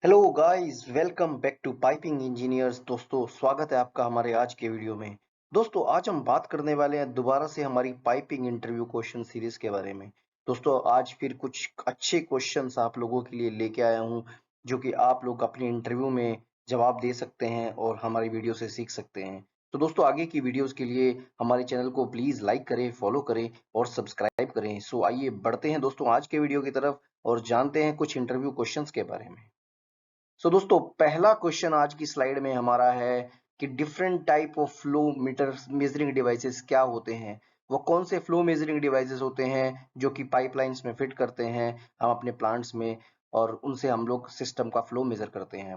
Hello guys, welcome back to piping engineers. दोस्तों, स्वागत है आपका हमारे आज के वीडियो में। दोस्तों, आज हम बात करने वाले हैं दोबारा से हमारी पाइपिंग इंटरव्यू क्वेश्चन सीरीज के बारे में। दोस्तों, आज फिर कुछ अच्छे क्वेश्चंस आप लोगों के लिए लेके आया हूं, जो कि आप लोग अपने इंटरव्यू में जवाब दे सकते हैं और हमारी वीडियो से सीख सकते हैं। तो दोस्तों, आगे की वीडियोस के लिए हमारे चैनल को प्लीज लाइक करें, फॉलो करें और सब्सक्राइब करें। सो आइए बढ़ते हैं दोस्तों आज के वीडियो की तरफ और जानते हैं कुछ इंटरव्यू क्वेश्चंस के बारे में। दोस्तों, पहला क्वेश्चन आज की स्लाइड में हमारा है कि different type of flow meter measuring devices क्या होते हैं। वो कौन से फ्लो मेजरिंग डिवाइसेस होते हैं जो कि पाइपलाइंस में फिट करते हैं हम अपने प्लांट्स में, और उनसे हम लोग सिस्टम का फ्लो मेजर करते हैं।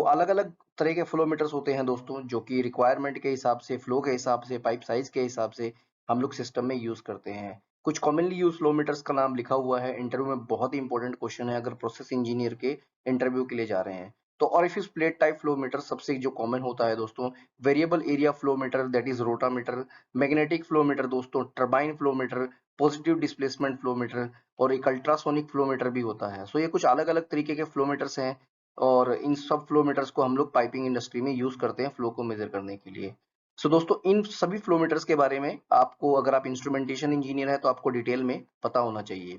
अलग अलग तरह के फ्लो मीटर्स होते हैं दोस्तों, जो कि रिक्वायरमेंट के हिसाब से, फ्लो के हिसाब से, पाइप साइज के हिसाब से हम लोग सिस्टम में यूज करते हैं। कुछ कॉमनली यूज फ्लो मीटर्स का नाम लिखा हुआ है इंटरव्यू में, बहुत ही इंपॉर्टेंट क्वेश्चन है अगर प्रोसेस इंजीनियर के इंटरव्यू के लिए जा रहे हैं। तो orifice plate type flow meter सबसे जो कॉमन होता है दोस्तों, variable area flow meter that is rotameter, magnetic flow meter दोस्तों, turbine flow meter, positive displacement flow meter, और एक अल्ट्रासोनिक फ्लो मीटर भी होता है। ये कुछ अलग अलग तरीके के फ्लो मीटर्स हैं और इन सब फ्लो मीटर्स को हम लोग पाइपिंग इंडस्ट्री में यूज करते हैं फ्लो को मेजर करने के लिए। दोस्तों, इन सभी फ्लो मीटर्स के बारे में आपको, अगर आप इंस्ट्रूमेंटेशन इंजीनियर है तो आपको डिटेल में पता होना चाहिए।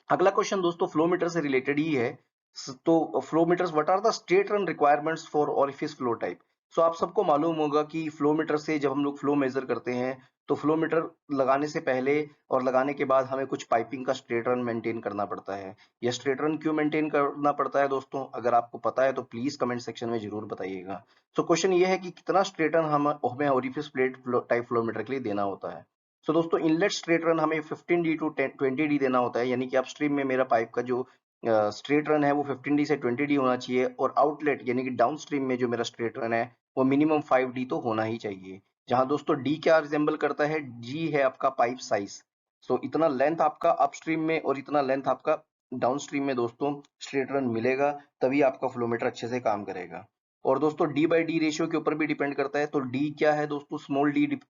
अगला क्वेश्चन दोस्तों फ्लो मीटर से रिलेटेड ही है। तो flow meters, what are the straight run requirements for orifice flow type. आप सबको मालूम होगा कि फ्लो मीटर से जब हम लोग फ्लो मेजर करते हैं तो फ्लो मीटर लगाने से पहले और लगाने के बाद हमें कुछ पाइपिंग का स्ट्रेट रन मेंटेन करना पड़ता है। यह स्ट्रेट रन क्यों मेंटेन करना पड़ता है दोस्तों, अगर आपको पता है तो प्लीज कमेंट सेक्शन में जरूर बताइएगा। क्वेश्चन ये है कि कितना स्ट्रेट रन हमें orifice plate type flow metre के लिए देना होता है। दोस्तों, इनलेट स्ट्रेट रन हमें 15D टू 20D देना होता है, यानी कि अपस्ट्रीम में मेरा पाइप का जो स्ट्रेट रन है वो 15D से 20D होना चाहिए, और आउटलेट यानी कि डाउन स्ट्रीम में जो मेरा स्ट्रेट रन है वो मिनिमम 5D तो होना ही चाहिए। जहां दोस्तों डी क्या रिजेंबल करता है, जी है आपका पाइप साइज। इतना लेंथ आपका अपस्ट्रीम में और इतना लेंथ आपका डाउन स्ट्रीम में दोस्तों स्ट्रेट रन मिलेगा, तभी आपका फ्लोमीटर अच्छे से काम करेगा। और दोस्तों डी बाई डी रेशियो के ऊपर भी डिपेंड करता है। तो डी क्या है दोस्तों, small D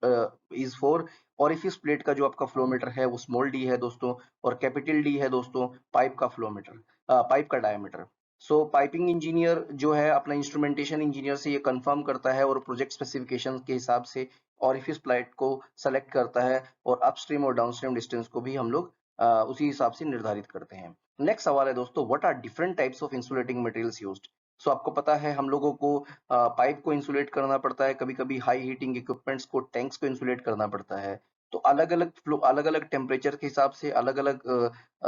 is for orifice plate का जो आपका फ्लोमीटर है वो स्मॉल डी है दोस्तों, और कैपिटल डी है दोस्तों पाइप का फ्लोमीटर, पाइप का डायमीटर। पाइपिंग इंजीनियर जो है अपना इंस्ट्रूमेंटेशन इंजीनियर से ये कंफर्म करता है और प्रोजेक्ट स्पेसिफिकेशन के हिसाब से ऑरिफिस प्लेट को सेलेक्ट करता है, और अपस्ट्रीम और डाउनस्ट्रीम डिस्टेंस को भी हम लोग उसी हिसाब से निर्धारित करते हैं। नेक्स्ट सवाल है दोस्तों, what are different types of insulating materials used. आपको पता है हम लोगों को पाइप को इंसुलेट करना पड़ता है, कभी कभी हाई हीटिंग इक्विपमेंट्स को, टैंक्स को इंसुलेट करना पड़ता है। तो अलग अलग फ्लो, अलग अलग टेम्परेचर के हिसाब से, अलग अलग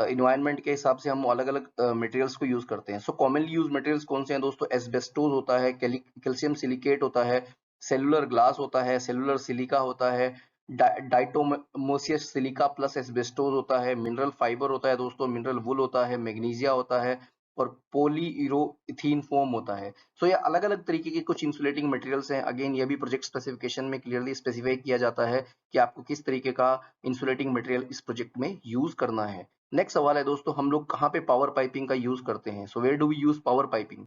इन्वायरमेंट के हिसाब से हम अलग अलग मटेरियल्स को यूज करते हैं। कॉमनली यूज मटेरियल्स कौन से हैं दोस्तों, एस्बेस्टोस होता है, कैल्शियम सिलिकेट होता है, सेलुलर ग्लास होता है, सेलुलर सिलिका होता है, डाइटोमोसियस सिलिका प्लस एस्बेस्टोस होता है, मिनरल फाइबर होता है दोस्तों, मिनरल वुल होता है, मैग्नीशिया होता है, और पॉलीइरोइथीन फोम होता है। ये अलग अलग तरीके के कुछ इंसुलेटिंग मटेरियल्स हैं। अगेन ये भी प्रोजेक्ट स्पेसिफिकेशन में क्लियरली स्पेसिफाई किया जाता है कि आपको किस तरीके का इंसुलेटिंग मटेरियल इस प्रोजेक्ट में यूज करना है। नेक्स्ट सवाल है दोस्तों, हम लोग कहाँ पे पावर पाइपिंग का यूज करते हैं। Where do we use power piping.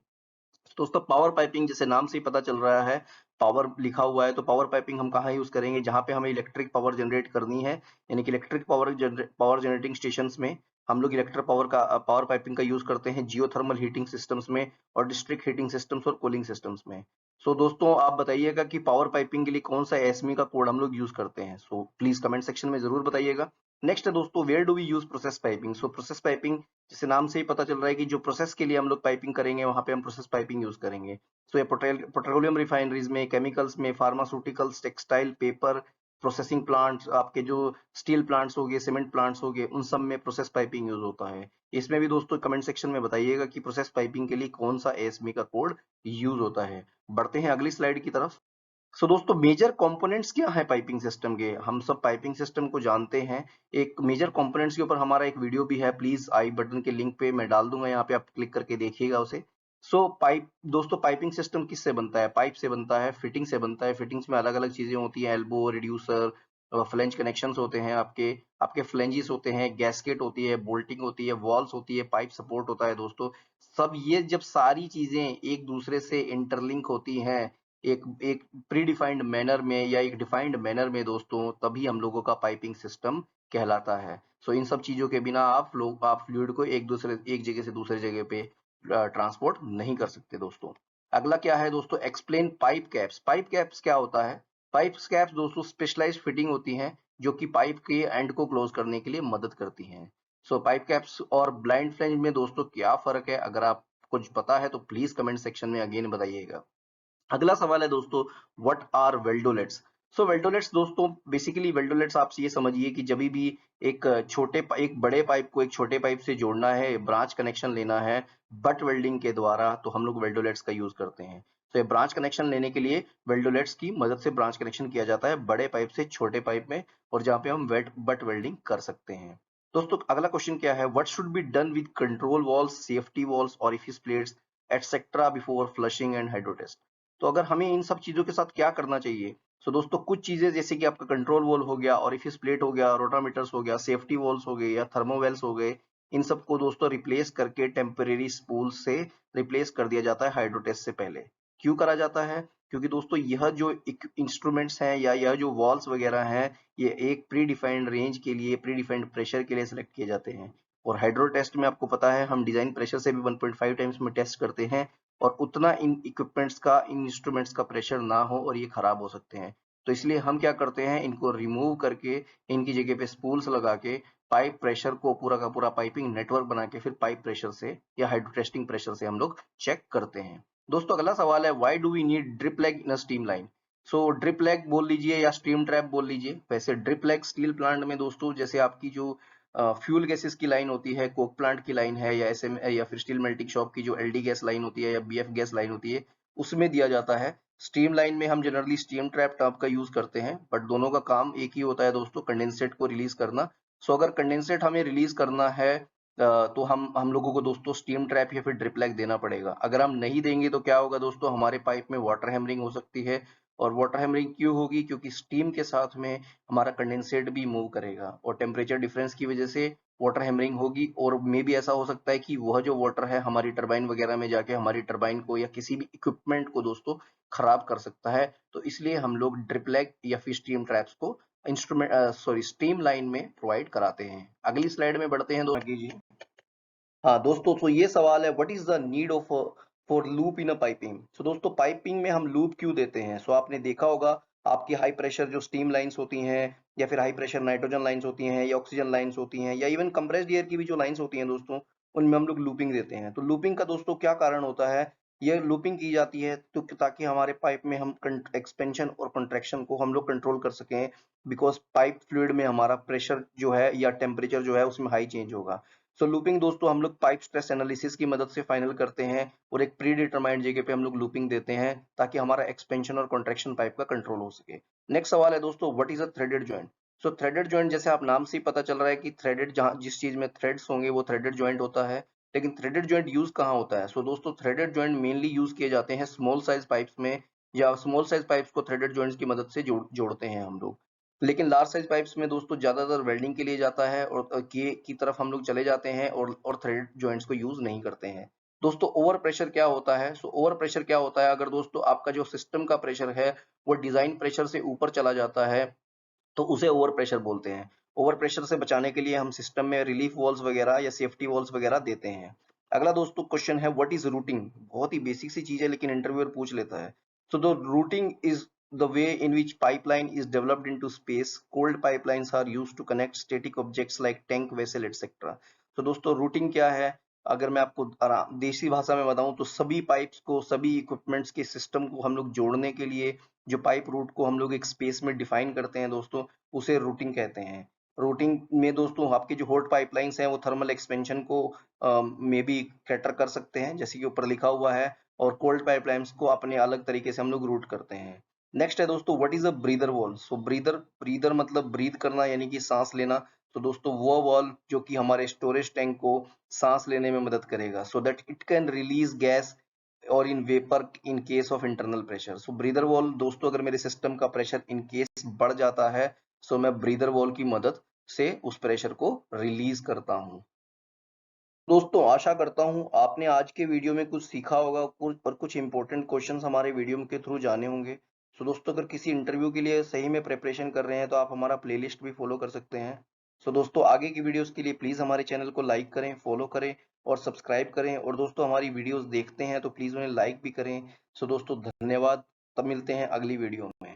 दोस्तों, पावर पाइपिंग जैसे नाम से ही पता चल रहा है, पावर लिखा हुआ है, तो पावर पाइपिंग हम कहाँ यूज करेंगे, जहां पे हमें इलेक्ट्रिक पावर जनरेट करनी है, यानी कि इलेक्ट्रिक पावर जनरेटिंग स्टेशन में हम लोग इलेक्ट्रिक पावर पाइपिंग का यूज करते हैं, जियोथर्मल हीटिंग सिस्टम्स में, और डिस्ट्रिक्ट हीटिंग सिस्टम्स और कूलिंग सिस्टम्स में। दोस्तों, आप बताइएगा कि पावर पाइपिंग के लिए कौन सा एसमी का कोड हम लोग यूज करते हैं। प्लीज कमेंट सेक्शन में जरूर बताइएगा। नेक्स्ट है दोस्तों, where do we use process piping. Process piping जैसे नाम से ही पता चल रहा है कि जो प्रोसेस के लिए हम लोग पाइपिंग करेंगे वहां पे हम प्रोसेस पाइपिंग यूज करेंगे। ये पेट्रोलियम रिफाइनरीज में, केमिकल्स में, pharmaceuticals, textile, paper processing plants, आपके जो स्टील प्लांट्स हो गए, सीमेंट प्लांट्स हो गए, उन सब में प्रोसेस पाइपिंग यूज होता है। इसमें भी दोस्तों कमेंट सेक्शन में बताइएगा कि प्रोसेस पाइपिंग के लिए कौन सा एएसमी का कोड यूज होता है। बढ़ते हैं अगली स्लाइड की तरफ। दोस्तों, मेजर कंपोनेंट्स क्या है पाइपिंग सिस्टम के, हम सब पाइपिंग सिस्टम को जानते हैं। एक मेजर कंपोनेंट्स के ऊपर हमारा एक वीडियो भी है, प्लीज आई बटन के लिंक पे मैं डाल दूंगा, यहाँ पे आप क्लिक करके देखिएगा उसे। पाइप दोस्तों, पाइपिंग सिस्टम किससे बनता है, पाइप से बनता है, फिटिंग से बनता है। फिटिंग्स में अलग अलग चीजें होती हैं, एल्बो, रिड्यूसर, फ्लेंज कनेक्शंस होते हैं, आपके आपके फ्लेंजेस होते हैं, गैस्केट होती है, बोल्टिंग होती है, वॉल्स होती है, पाइप सपोर्ट होता है दोस्तों। सब ये जब सारी चीजें एक दूसरे से इंटरलिंक होती हैं एक एक प्री डिफाइंड मैनर में या एक डिफाइंड मैनर में दोस्तों, तभी हम लोगों का पाइपिंग सिस्टम कहलाता है। इन सब चीजों के बिना आप फ्लूइड को एक जगह से दूसरे जगह पे ट्रांसपोर्ट नहीं कर सकते दोस्तों। अगला क्या है दोस्तों, explain pipe caps. Pipe caps क्या होता है? पाइप कैप्स दोस्तों स्पेशलाइज्ड फिटिंग होती हैं जो कि पाइप के एंड को क्लोज करने के लिए मदद करती हैं। सो पाइप कैप्स और ब्लाइंड फ्लैंज में दोस्तों क्या फर्क है? अगर आप कुछ पता है तो प्लीज कमेंट सेक्शन में अगेन बताइएगा। अगला सवाल है दोस्तों, व्हाट आर वेल्डोलेट्स? सो वेल्डोलेट्स दोस्तों, बेसिकली वेल्डोलेट्स आप ये समझिए कि जब भी एक बड़े पाइप को एक छोटे पाइप से जोड़ना है, ब्रांच कनेक्शन लेना है बट वेल्डिंग के द्वारा, तो हम लोग वेल्डोलेट्स का यूज करते हैं। तो ये ब्रांच कनेक्शन लेने के लिए वेल्डोलेट्स की मदद से ब्रांच कनेक्शन किया जाता है बड़े पाइप से छोटे पाइप में, और जहाँ पे हम वेट बट वेल्डिंग कर सकते हैं। दोस्तों अगला क्वेश्चन क्या है, what should be done with control valves, safety valves, orifice plates etcetera before flushing and hydro test? तो अगर हमें इन सब चीजों के साथ क्या करना चाहिए? सो दोस्तों कुछ चीजें जैसे कि आपका कंट्रोल वॉल हो गया, ऑरिफिस प्लेट हो गया, रोटामीटर्स हो गया, सेफ्टी वॉल्स हो गए या थर्मोवेल्स हो गए, इन सबको दोस्तों रिप्लेस करके टेम्परेरी स्पूल से रिप्लेस कर दिया जाता है हाइड्रो टेस्ट से पहले। क्यों करा जाता है? क्योंकि दोस्तों यह जो इंस्ट्रूमेंट्स हैं या यह जो वॉल्स वगैरह हैं, ये एक प्री डिफाइंड रेंज के लिए, प्री डिफाइंड प्रेशर के लिए सिलेक्ट किए जाते हैं। और हाइड्रो टेस्ट में आपको पता है हम डिजाइन प्रेशर से भी 1.5 टाइम्स में टेस्ट करते हैं, और उतना इन इक्विपमेंट्स का, इन इंस्ट्रूमेंट्स का प्रेशर ना हो और ये खराब हो सकते हैं। तो इसलिए हम क्या करते हैं, इनको रिमूव करके इनकी जगह पे स्पूल्स लगा के पाइप प्रेशर को पूरा का पूरा पाइपिंग नेटवर्क बना के फिर पाइप प्रेशर से या हाइड्रो टेस्टिंग प्रेशर से हम लोग चेक करते हैं। दोस्तों अगला सवाल है, why do we need drip leg in a steam line? So drip leg बोल लीजिए या स्टीम ट्रैप बोल लीजिए। वैसे ड्रिप लेग स्टील प्लांट में दोस्तों जैसे आपकी जो फ्यूल गैसेस की लाइन होती है, कोक प्लांट की लाइन है, या एसएम या फिर स्टील मेल्टिंग शॉप की जो एलडी गैस लाइन होती है या बीएफ गैस लाइन होती है, उसमें दिया जाता है। स्टीम लाइन में हम जनरली स्टीम ट्रैप टॉप का यूज करते हैं, बट दोनों का काम एक ही होता है दोस्तों, कंडेंसेट को रिलीज करना। सो अगर कंडेंसेट हमें रिलीज करना है तो हम लोगों को दोस्तों स्टीम ट्रैप या फिर ड्रिप लैग देना पड़ेगा। अगर हम नहीं देंगे तो क्या होगा दोस्तों, हमारे पाइप में वाटर हैमरिंग हो सकती है। और वाटर हैमरिंग क्यों होगी? क्योंकि स्टीम के साथ में हमारा कंडेंसेट भी मूव करेगा और टेम्परेचर डिफरेंस की वजह से वाटर हैमरिंग होगी, और मे भी ऐसा हो सकता है कि वह जो वाटर है हमारी टरबाइन वगैरह में जाके हमारी टरबाइन को या किसी भी इक्विपमेंट को दोस्तों खराब कर सकता है। तो इसलिए हम लोग ड्रिप लैग या फिर स्टीम ट्रैप्स को स्टीम लाइन में प्रोवाइड कराते हैं। अगली स्लाइड में बढ़ते हैं दोस्तों जी। हाँ दोस्तों, तो ये सवाल है, what is the need of for loop in a piping? So दोस्तों पाइपिंग में हम लूप क्यों देते हैं? सो आपने देखा होगा आपकी हाई प्रेशर जो स्टीम लाइंस होती हैं, या फिर हाई प्रेशर नाइट्रोजन लाइंस होती हैं, या ऑक्सीजन लाइंस होती हैं, या इवन कंप्रेस्ड एयर की भी जो लाइंस होती हैं दोस्तों, उनमें हम लोग लूपिंग देते हैं। तो लूपिंग का दोस्तों क्या कारण होता है? ये लूपिंग की जाती है तो ताकि हमारे पाइप में हम एक्सपेंशन और कंट्रैक्शन को हम लोग कंट्रोल कर सकें, बिकॉज पाइप फ्लूइड में हमारा प्रेशर जो है या टेम्परेचर जो है उसमें हाई चेंज होगा। सो लूपिंग दोस्तों हम लोग पाइप स्ट्रेस एनालिसिस की मदद से फाइनल करते हैं, और एक प्री डिटरमाइंड जगह पे हम लोग लूपिंग देते हैं ताकि हमारा एक्सपेंशन और कॉन्ट्रैक्शन पाइप का कंट्रोल हो सके। नेक्स्ट सवाल है दोस्तों, what is a threaded joint? So threaded joint जैसे आप नाम से ही पता चल रहा है कि थ्रेडेड, जहां जिस चीज में थ्रेड्स होंगे वो थ्रेडेड जॉइंट होता है। लेकिन थ्रेडेड जॉइंट यूज कहाँ होता है? सो दोस्तों थ्रेडेड जॉइंट मेनली यूज किए जाते हैं स्मॉल साइज पाइप्स में, या स्मॉल साइज पाइप्स को थ्रेडेड जॉइंट्स की मदद से जोड़ते हैं हम लोग। लेकिन लार्ज साइज पाइप्स में दोस्तों ज्यादातर वेल्डिंग के लिए जाता है, और की तरफ हम लोग चले जाते हैं और थ्रेड जॉइंट्स को यूज नहीं करते हैं। दोस्तों ओवर प्रेशर क्या होता है? सो ओवर प्रेशर क्या होता है, अगर दोस्तों आपका जो सिस्टम का प्रेशर है वो डिजाइन प्रेशर से ऊपर चला जाता है तो उसे ओवर प्रेशर बोलते हैं। ओवर प्रेशर से बचाने के लिए हम सिस्टम में रिलीफ वॉल्स वगैरह या सेफ्टी वॉल्स वगैरह देते हैं। अगला दोस्तों क्वेश्चन है, व्हाट इज रूटिंग? बहुत ही बेसिक सी चीज है लेकिन इंटरव्यूअर पूछ लेता है। So the routing is the way in which pipeline is developed into space. Cold pipelines are used to connect static objects like tank, vessel, etc. तो दोस्तों रूटिंग क्या है? अगर मैं आपको देसी भाषा में बताऊं तो सभी पाइप्स को, सभी इक्विपमेंट्स के सिस्टम को हम लोग जोड़ने के लिए जो पाइप रूट को हम लोग एक स्पेस में डिफाइन करते हैं दोस्तों, उसे रूटिंग कहते हैं। रूटिंग में दोस्तों आपके जो हॉट पाइपलाइंस हैं वो थर्मल एक्सपेंशन को में भी कैटर कर सकते हैं जैसे कि ऊपर लिखा हुआ है, और कोल्ड पाइपलाइंस को अपने अलग तरीके से हम लोग रूट करते हैं। नेक्स्ट है दोस्तों, what is a breather wall? So breather breather मतलब ब्रीथ करना यानी कि सांस लेना। तो दोस्तों वो वॉल जो कि हमारे स्टोरेज टैंक को सांस लेने में मदद करेगा, so that it can release gas और in vapour in case of internal pressure. So breather valve दोस्तों, अगर मेरे सिस्टम का प्रेशर इन केस बढ़ जाता है, सो मैं ब्रीदर वॉल की मदद से उस प्रेशर को रिलीज करता हूं। दोस्तों आशा करता हूं आपने आज के वीडियो में कुछ सीखा होगा और कुछ इंपॉर्टेंट क्वेश्चंस हमारे वीडियो के थ्रू जाने होंगे। सो दोस्तों अगर किसी इंटरव्यू के लिए सही में प्रिपरेशन कर रहे हैं तो आप हमारा प्लेलिस्ट भी फॉलो कर सकते हैं। सो दोस्तों आगे की वीडियोस के लिए प्लीज हमारे चैनल को लाइक करें, फॉलो करें, और सब्सक्राइब करें और दोस्तों हमारी वीडियोस देखते हैं तो प्लीज़ उन्हें लाइक भी करें। सो दोस्तों धन्यवाद, तब मिलते हैं अगली वीडियो में।